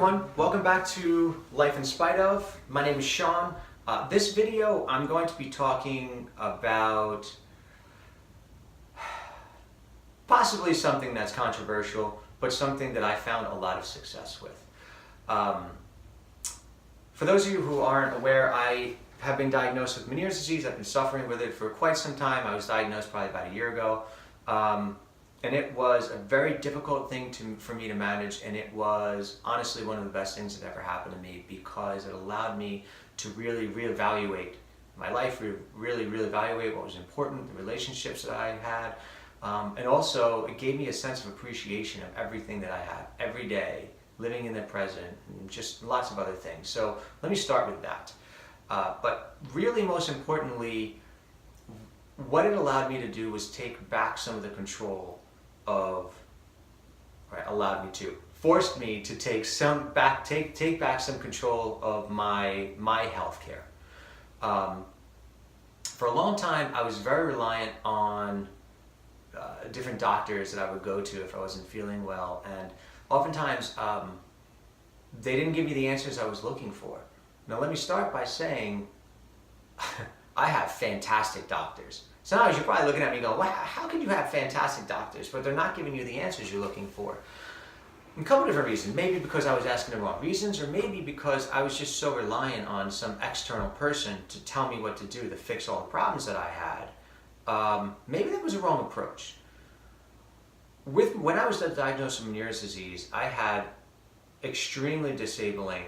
everyone, welcome back to Life in Spite of. My name is Sean. This video I'm going to be talking about possibly something that's controversial, but something that I found a lot of success with. For those of you who aren't aware, I have been diagnosed with Meniere's disease. I've been suffering with it for quite some time. I was diagnosed probably about a year ago. And it was a very difficult thing for me to manage, and it was honestly one of the best things that ever happened to me because it allowed me to really reevaluate my life, really reevaluate what was important, the relationships that I had, and also it gave me a sense of appreciation of everything that I had every day, living in the present, and just lots of other things. So let me start with that. But really, most importantly, what it allowed me to do was take back some of the control forced me to take back some control of my health care. For a long time, I was very reliant on different doctors that I would go to if I wasn't feeling well, and oftentimes they didn't give me the answers I was looking for. Now let me start by saying I have fantastic doctors. Sometimes you're probably looking at me going, wow, how can you have fantastic doctors, but they're not giving you the answers you're looking for? A couple different reasons. Maybe because I was asking the wrong reasons, or maybe because I was just so reliant on some external person to tell me what to do to fix all the problems that I had. Maybe that was a wrong approach. When I was diagnosed with Meniere's disease, I had extremely disabling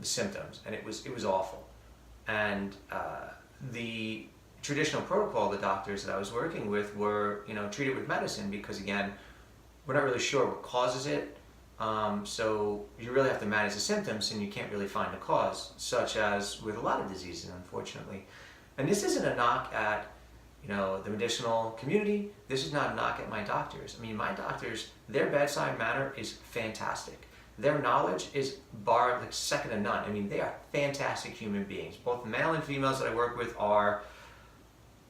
symptoms, and it was awful. And the traditional protocol, the doctors that I was working with were, treated with medicine because, again, we're not really sure what causes it. So you really have to manage the symptoms, and you can't really find the cause, such as with a lot of diseases, unfortunately. And this isn't a knock at, the medicinal community. This is not a knock at my doctors. I mean, my doctors, their bedside manner is fantastic. Their knowledge is second to none. I mean, they are fantastic human beings. Both the male and females that I work with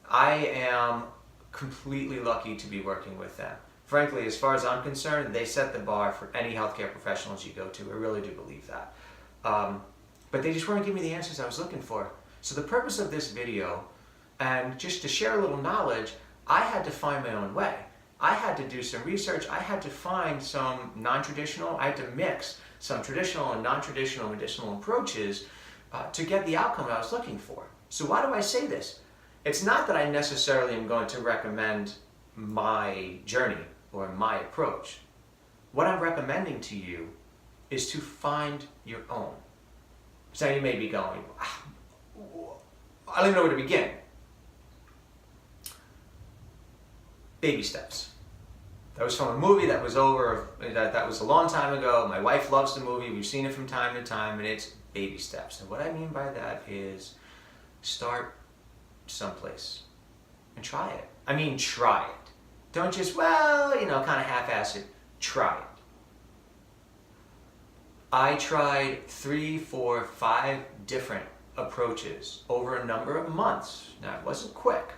I am completely lucky to be working with them. Frankly, as far as I'm concerned, they set the bar for any healthcare professionals you go to. I really do believe that. But they just weren't giving me the answers I was looking for. So the purpose of this video, and just to share a little knowledge, I had to find my own way. I had to do some research. I had to find some non-traditional, I had to mix some traditional and non-traditional medicinal approaches to get the outcome I was looking for. So why do I say this? It's not that I necessarily am going to recommend my journey or my approach. What I'm recommending to you is to find your own. So you may be going, I don't even know where to begin. Baby steps. That was from a movie that was that was a long time ago. My wife loves the movie. We've seen it from time to time, and it's baby steps. And what I mean by that is start someplace and try it. I mean, try it. Don't just, kind of half-ass it. Try it. I tried 3, 4, 5 different approaches over a number of months. Now, it wasn't quick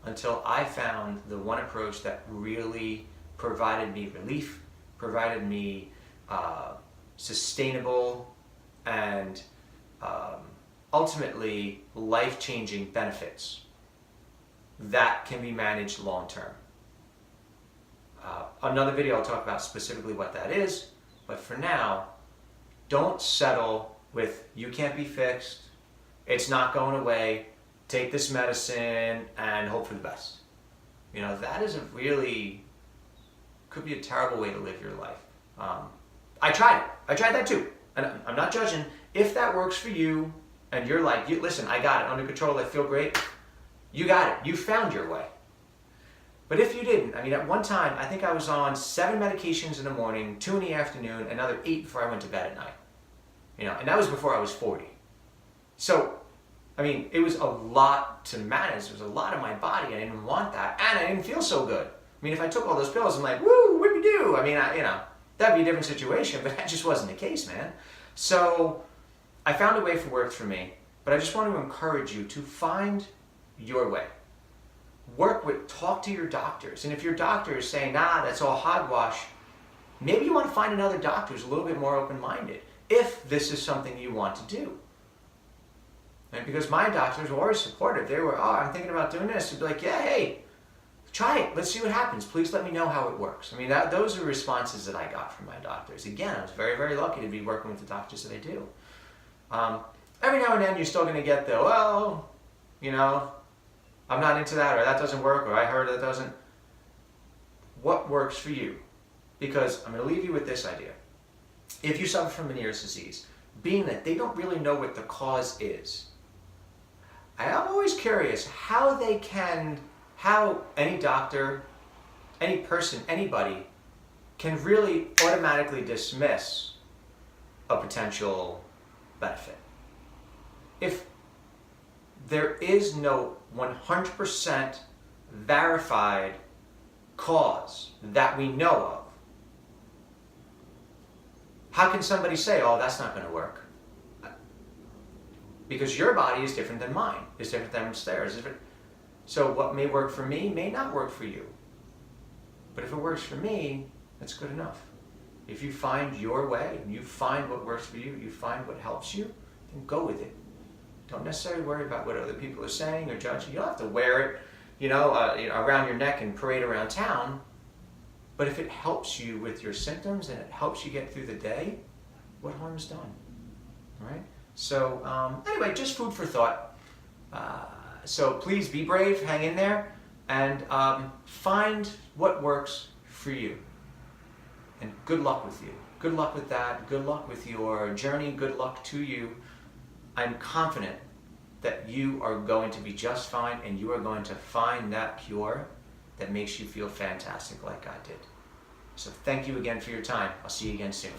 until I found the one approach that really provided me relief, provided me sustainable and ultimately life-changing benefits that can be managed long-term. Another video I'll talk about specifically what that is, but for now, don't settle with you can't be fixed, it's not going away, take this medicine and hope for the best. That is could be a terrible way to live your life. I tried it. I tried that too. And I'm not judging. If that works for you and you're like, listen, I got it under control, I feel great, you got it. You found your way. But if you didn't, at one time, I think I was on 7 medications in the morning, 2 in the afternoon, another 8 before I went to bed at night. And that was before I was 40. So, it was a lot to manage. It was a lot of my body. I didn't want that. And I didn't feel so good. If I took all those pills, I'm like, woo, what do we do? That'd be a different situation, but that just wasn't the case, man. So I found a way that worked for me, but I just want to encourage you to find your way. Talk to your doctors. And if your doctor is saying, nah, that's all hogwash, maybe you want to find another doctor who's a little bit more open-minded if this is something you want to do. And because my doctors were always supportive, they were, oh, I'm thinking about doing this. They'd be like, yeah, hey, try it. Let's see what happens. Please let me know how it works. I mean, those are responses that I got from my doctors. Again, I was very, very lucky to be working with the doctors that I do. Every now and then you're still going to get the, well, you know, I'm not into that, or that doesn't work, or I heard that doesn't. What works for you? Because I'm going to leave you with this idea. If you suffer from Meniere's disease, being that they don't really know what the cause is, I am always curious how any doctor, any person, anybody can really automatically dismiss a potential benefit. If there is no 100% verified cause that we know of, how can somebody say, oh, that's not going to work? Because your body is different than mine, is different than theirs. So what may work for me may not work for you. But if it works for me, that's good enough. If you find your way, and you find what works for you, you find what helps you, then go with it. Don't necessarily worry about what other people are saying or judging. You don't have to wear it, around your neck and parade around town. But if it helps you with your symptoms and it helps you get through the day, what harm is done? All right? So anyway, just food for thought. So please be brave, hang in there, and find what works for you. And good luck with you. Good luck with that. Good luck with your journey. Good luck to you. I'm confident that you are going to be just fine, and you are going to find that cure that makes you feel fantastic like I did. So thank you again for your time. I'll see you again soon.